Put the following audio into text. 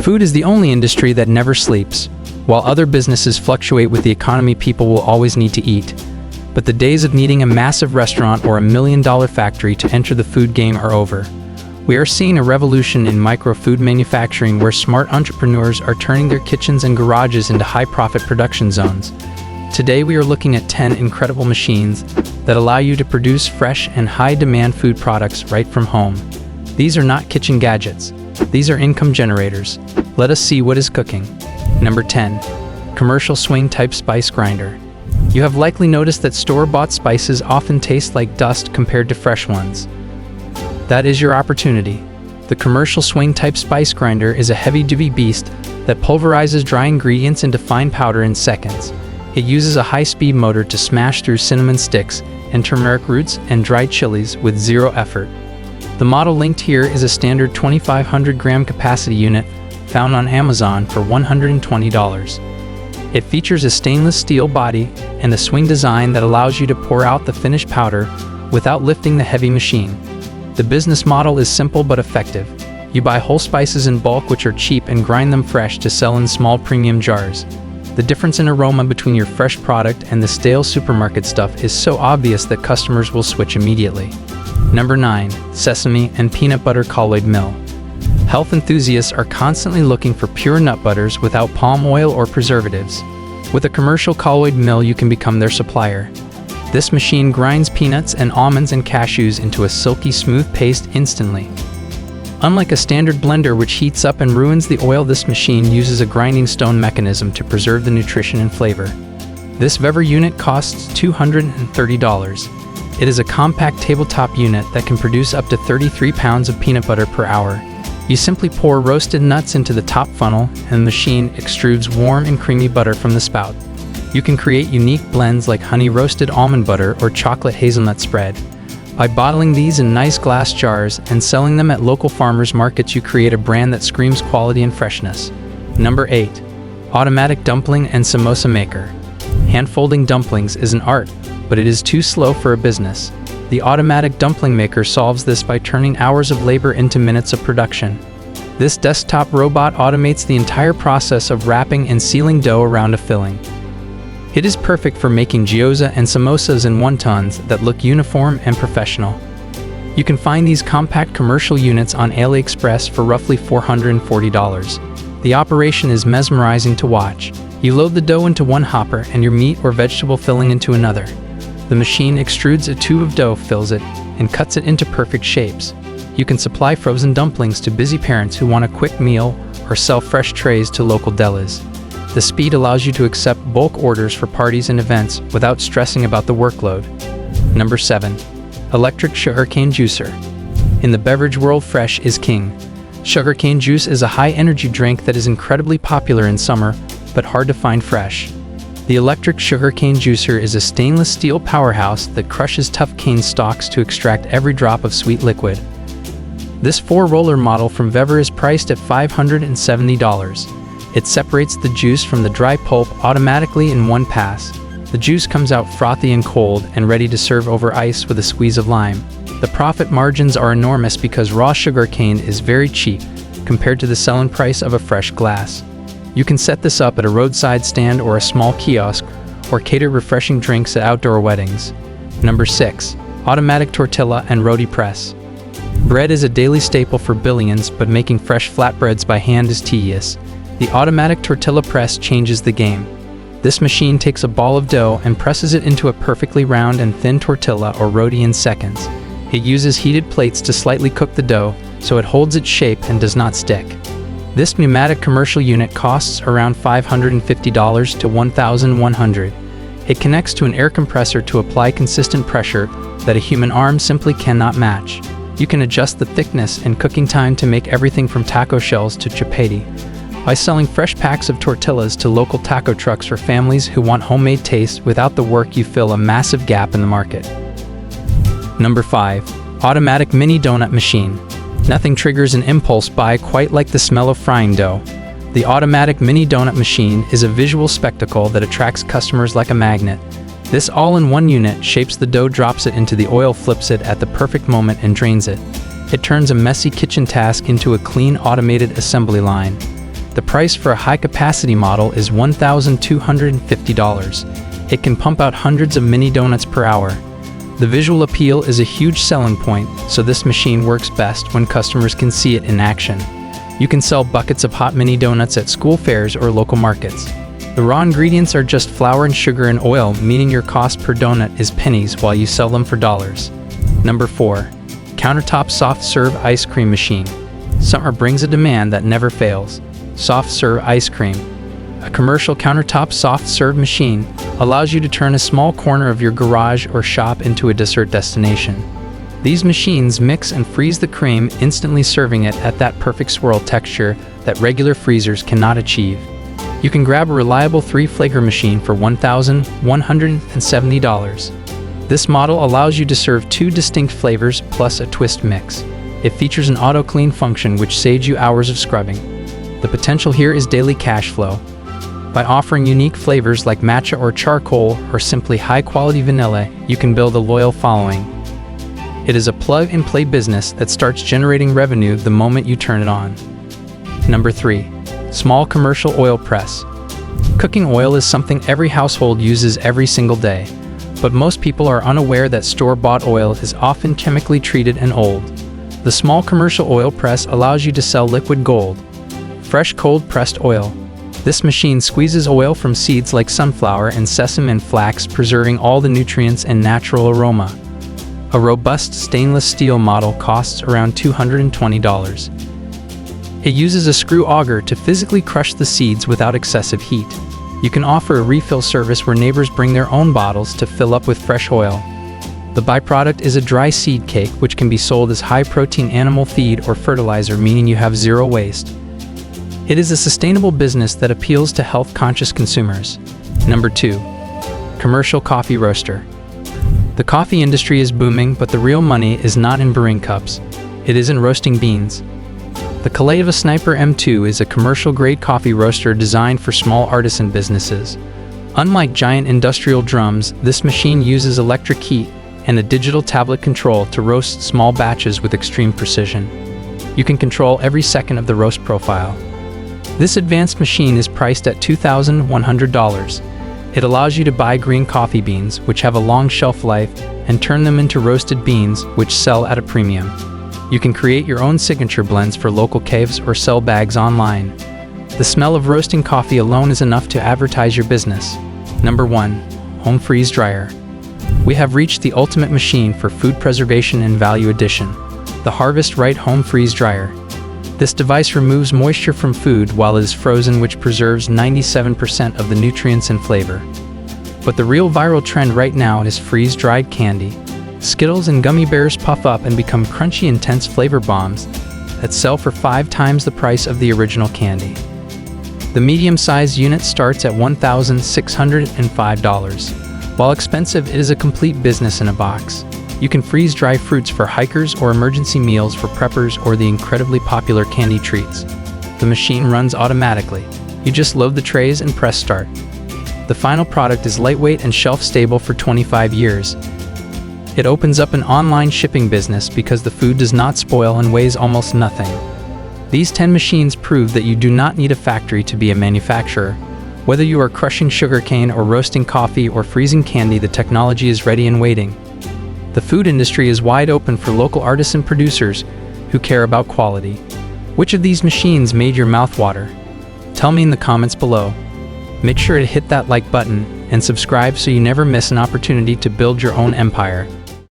Food is the only industry that never sleeps. While other businesses fluctuate with the economy, people will always need to eat. But the days of needing a massive restaurant or $1 million factory to enter the food game are over. We are seeing a revolution in micro-food manufacturing where smart entrepreneurs are turning their kitchens and garages into high-profit production zones. Today we are looking at 10 incredible machines that allow you to produce fresh and high-demand food products right from home. These are not kitchen gadgets. These are income generators. Let us see what is cooking. Number 10. Commercial swing-type spice grinder. You have likely noticed that store-bought spices often taste like dust compared to fresh ones. That is your opportunity. The commercial swing-type spice grinder is a heavy-duty beast that pulverizes dry ingredients into fine powder in seconds. It uses a high-speed motor to smash through cinnamon sticks and turmeric roots and dried chilies with zero effort. The model linked here is a standard 2,500 gram capacity unit found on Amazon for $120. It features a stainless steel body and a swing design that allows you to pour out the finished powder without lifting the heavy machine. The business model is simple but effective. You buy whole spices in bulk, which are cheap, and grind them fresh to sell in small premium jars. The difference in aroma between your fresh product and the stale supermarket stuff is so obvious that customers will switch immediately. Number 9. Sesame and Peanut Butter Colloid Mill. Health enthusiasts are constantly looking for pure nut butters without palm oil or preservatives. With a commercial colloid mill, you can become their supplier. This machine grinds peanuts and almonds and cashews into a silky smooth paste instantly. Unlike a standard blender which heats up and ruins the oil, this machine uses a grinding stone mechanism to preserve the nutrition and flavor. This Vever unit costs $230. It is a compact tabletop unit that can produce up to 33 pounds of peanut butter per hour. You simply pour roasted nuts into the top funnel and the machine extrudes warm and creamy butter from the spout. You can create unique blends like honey roasted almond butter or chocolate hazelnut spread. By bottling these in nice glass jars and selling them at local farmers markets, you create a brand that screams quality and freshness. Number 8. Automatic Dumpling and Samosa Maker. Hand-folding dumplings is an art, but it is too slow for a business. The automatic dumpling maker solves this by turning hours of labor into minutes of production. This desktop robot automates the entire process of wrapping and sealing dough around a filling. It is perfect for making gyoza and samosas in wontons that look uniform and professional. You can find these compact commercial units on AliExpress for roughly $440. The operation is mesmerizing to watch. You load the dough into one hopper and your meat or vegetable filling into another. The machine extrudes a tube of dough, fills it, and cuts it into perfect shapes. You can supply frozen dumplings to busy parents who want a quick meal or sell fresh trays to local delis. The speed allows you to accept bulk orders for parties and events without stressing about the workload. Number 7. Electric Sugarcane Juicer. In the beverage world, fresh is king. Sugarcane juice is a high-energy drink that is incredibly popular in summer, but hard to find fresh. The electric sugarcane juicer is a stainless steel powerhouse that crushes tough cane stalks to extract every drop of sweet liquid. This 4-roller model from Vever is priced at $570. It separates the juice from the dry pulp automatically in one pass. The juice comes out frothy and cold and ready to serve over ice with a squeeze of lime. The profit margins are enormous because raw sugarcane is very cheap compared to the selling price of a fresh glass. You can set this up at a roadside stand or a small kiosk, or cater refreshing drinks at outdoor weddings. Number 6. Automatic Tortilla and Roti Press. Bread is a daily staple for billions, but making fresh flatbreads by hand is tedious. The automatic tortilla press changes the game. This machine takes a ball of dough and presses it into a perfectly round and thin tortilla or roti in seconds. It uses heated plates to slightly cook the dough so it holds its shape and does not stick. This pneumatic commercial unit costs around $550 to $1,100. It connects to an air compressor to apply consistent pressure that a human arm simply cannot match. You can adjust the thickness and cooking time to make everything from taco shells to chapati. By selling fresh packs of tortillas to local taco trucks for families who want homemade taste without the work, you fill a massive gap in the market. Number 5. Automatic Mini Donut Machine. Nothing triggers an impulse buy quite like the smell of frying dough. The automatic mini donut machine is a visual spectacle that attracts customers like a magnet. This all-in-one unit shapes the dough, drops it into the oil, flips it at the perfect moment, and drains it. It turns a messy kitchen task into a clean, automated assembly line. The price for a high-capacity model is $1,250. It can pump out hundreds of mini donuts per hour. The visual appeal is a huge selling point, so this machine works best when customers can see it in action. You can sell buckets of hot mini donuts at school fairs or local markets. The raw ingredients are just flour and sugar and oil, meaning your cost per donut is pennies while you sell them for dollars. Number 4. Countertop Soft Serve Ice Cream Machine. Summer brings a demand that never fails: soft serve ice cream. A commercial countertop soft serve machine allows you to turn a small corner of your garage or shop into a dessert destination. These machines mix and freeze the cream, instantly serving it at that perfect swirl texture that regular freezers cannot achieve. You can grab a reliable 3-flavor machine for $1,170. This model allows you to serve 2 distinct flavors plus a twist mix. It features an auto-clean function which saves you hours of scrubbing. The potential here is daily cash flow. By offering unique flavors like matcha or charcoal or simply high-quality vanilla, you can build a loyal following. It is a plug-and-play business that starts generating revenue the moment you turn it on. Number 3. Small commercial oil press. Cooking oil is something every household uses every single day, but most people are unaware that store-bought oil is often chemically treated and old. The small commercial oil press allows you to sell liquid gold, fresh cold-pressed oil. This machine squeezes oil from seeds like sunflower and sesame and flax, preserving all the nutrients and natural aroma. A robust stainless steel model costs around $220. It uses a screw auger to physically crush the seeds without excessive heat. You can offer a refill service where neighbors bring their own bottles to fill up with fresh oil. The byproduct is a dry seed cake which can be sold as high-protein animal feed or fertilizer, meaning you have zero waste. It is a sustainable business that appeals to health-conscious consumers. Number 2. Commercial coffee roaster. The coffee industry is booming, but the real money is not in brewing cups. It is in roasting beans. The Kaleva Sniper M2 is a commercial-grade coffee roaster designed for small artisan businesses. Unlike giant industrial drums, this machine uses electric heat and a digital tablet control to roast small batches with extreme precision. You can control every second of the roast profile. This advanced machine is priced at $2,100. It allows you to buy green coffee beans, which have a long shelf life, and turn them into roasted beans, which sell at a premium. You can create your own signature blends for local caves or sell bags online. The smell of roasting coffee alone is enough to advertise your business. Number 1. Home Freeze Dryer. We have reached the ultimate machine for food preservation and value addition: the Harvest Right Home Freeze Dryer. This device removes moisture from food while it is frozen, which preserves 97% of the nutrients and flavor. But the real viral trend right now is freeze-dried candy. Skittles and gummy bears puff up and become crunchy, intense flavor bombs that sell for 5 times the price of the original candy. The medium-sized unit starts at $1,605. While expensive, it is a complete business in a box. You can freeze dry fruits for hikers or emergency meals for preppers or the incredibly popular candy treats. The machine runs automatically. You just load the trays and press start. The final product is lightweight and shelf-stable for 25 years. It opens up an online shipping business because the food does not spoil and weighs almost nothing. These 10 machines prove that you do not need a factory to be a manufacturer. Whether you are crushing sugarcane or roasting coffee or freezing candy, the technology is ready and waiting. The food industry is wide open for local artisan producers who care about quality. Which of these machines made your mouth water? Tell me in the comments below. Make sure to hit that like button and subscribe so you never miss an opportunity to build your own empire.